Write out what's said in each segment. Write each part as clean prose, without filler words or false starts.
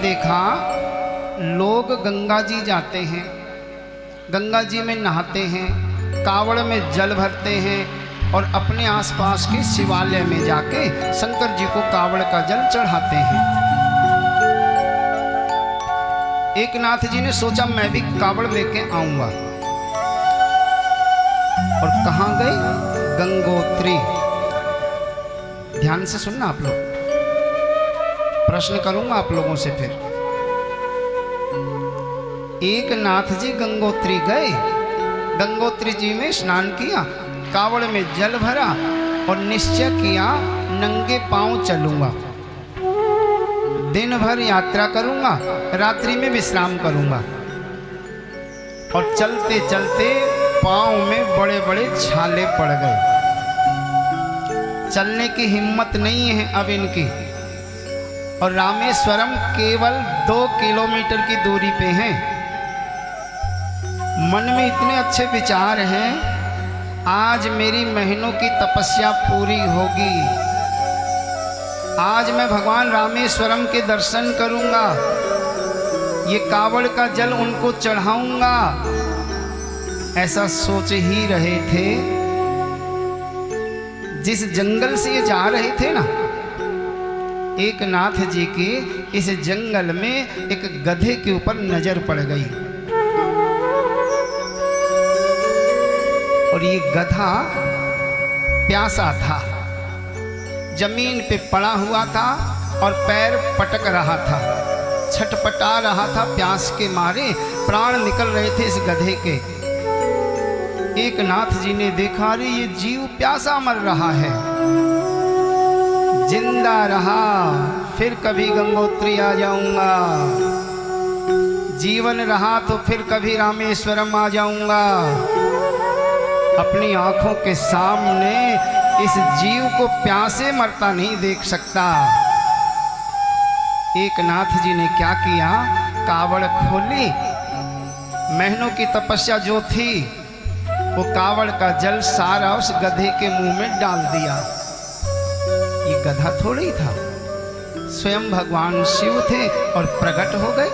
देखा लोग गंगा जी जाते हैं, गंगा जी में नहाते हैं, कावड़ में जल भरते हैं और अपने आसपास के शिवालय में जाके शंकर जी को कावड़ का जल चढ़ाते हैं। एक नाथ जी ने सोचा मैं भी कावड़ लेके आऊंगा, और कहां गए? गंगोत्री। ध्यान से सुनना आप लोग, प्रश्न करूंगा आप लोगों से फिर। एक नाथ जी गंगोत्री गए, गंगोत्री जी में स्नान किया, कावड़ में जल भरा और निश्चय किया नंगे पांव चलूंगा, दिन भर यात्रा करूंगा, रात्रि में विश्राम करूंगा। और चलते चलते पांव में बड़े बड़े छाले पड़ गए, चलने की हिम्मत नहीं है अब इनकी। और रामेश्वरम केवल 2 किलोमीटर की दूरी पे है। मन में इतने अच्छे विचार हैं, आज मेरी महीनों की तपस्या पूरी होगी, आज मैं भगवान रामेश्वरम के दर्शन करूंगा, ये कावड़ का जल उनको चढ़ाऊंगा। ऐसा सोच ही रहे थे, जिस जंगल से ये जा रहे थे ना, एक नाथ जी के इस जंगल में एक गधे के ऊपर नजर पड़ गई। और ये गधा प्यासा था, जमीन पे पड़ा हुआ था और पैर पटक रहा था, छटपटा रहा था, प्यास के मारे प्राण निकल रहे थे इस गधे के। एक नाथ जी ने देखा, अरे ये जीव प्यासा मर रहा है, जिंदा रहा फिर कभी गंगोत्री आ जाऊंगा, जीवन रहा तो फिर कभी रामेश्वरम आ जाऊंगा। अपनी आंखों के सामने इस जीव को प्यासे मरता नहीं देख सकता। एक नाथ जी ने क्या किया, कावड़ खोली, महीनों की तपस्या जो थी वो कावड़ का जल सारा उस गधे के मुंह में डाल दिया। ये गधा थोड़ी था, स्वयं भगवान शिव थे और प्रकट हो गए।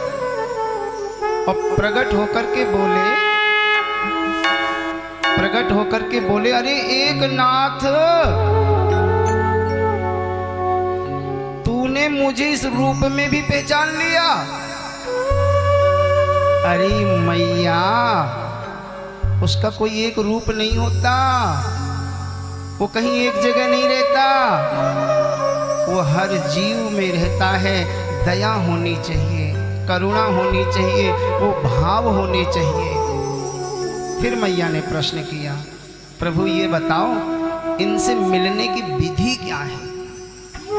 और प्रकट होकर के बोले, अरे एक नाथ, तूने मुझे इस रूप में भी पहचान लिया? अरे मैया, उसका कोई एक रूप नहीं होता, वो कहीं एक जगह नहीं रहता, वो हर जीव में रहता है। दया होनी चाहिए, करुणा होनी चाहिए, वो भाव होने चाहिए। फिर मैया ने प्रश्न किया, प्रभु ये बताओ इनसे मिलने की विधि क्या है,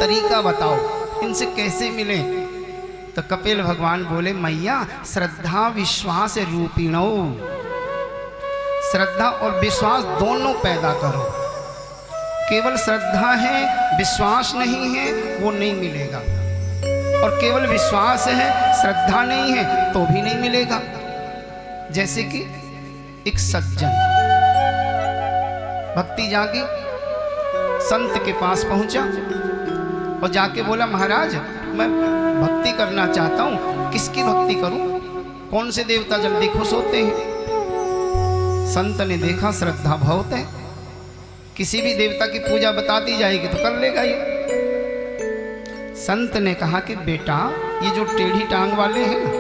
तरीका बताओ, इनसे कैसे मिले? तो कपिल भगवान बोले, मैया श्रद्धा विश्वास रूपिणो, श्रद्धा और विश्वास दोनों पैदा करो। केवल श्रद्धा है विश्वास नहीं है वो नहीं मिलेगा, और केवल विश्वास है श्रद्धा नहीं है तो भी नहीं मिलेगा। जैसे कि एक सज्जन भक्ति जागी, संत के पास पहुंचा और जाके बोला, महाराज मैं भक्ति करना चाहता हूं, किसकी भक्ति करूं, कौन से देवता जल्दी खुश होते हैं? संत ने देखा श्रद्धा बहुत है, किसी भी देवता की पूजा बता दी जाएगी तो कर लेगा ये। संत ने कहा कि बेटा ये जो टेढ़ी टांग वाले हैं ना,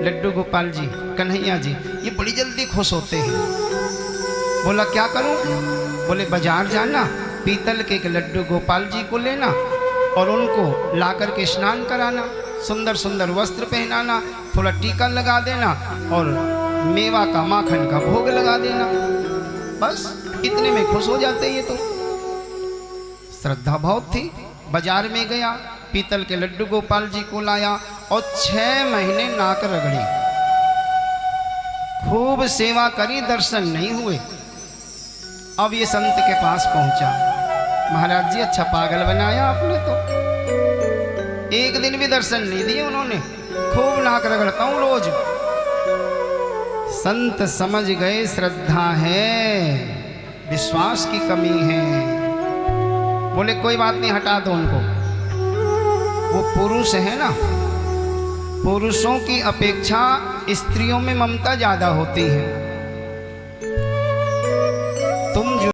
लड्डू गोपाल जी, कन्हैया जी, ये बड़ी जल्दी खुश होते हैं। बोला क्या करूं? बोले बाजार जाना, पीतल के एक लड्डू गोपाल जी को लेना और उनको लाकर के स्नान कराना, सुंदर सुंदर वस्त्र पहनाना, थोड़ा टीका लगा देना और मेवा का माखन का भोग लगा देना, बस इतने में खुश हो जाते ये तो। श्रद्धा बहुत थी, बाजार में गया, पीतल के लड्डू गोपाल जी को लाया और 6 महीने नाक रगड़ी, खूब सेवा करी, दर्शन नहीं हुए। अब ये संत के पास पहुंचा, महाराज जी अच्छा पागल बनाया आपने तो, एक दिन भी दर्शन नहीं दिए उन्होंने, खूब नाक रगड़ता हूं रोज। संत समझ गए श्रद्धा है, विश्वास की कमी है। बोले कोई बात नहीं, हटा दो उनको, वो पुरुष है ना, पुरुषों की अपेक्षा स्त्रियों में ममता ज्यादा होती है। तुम जो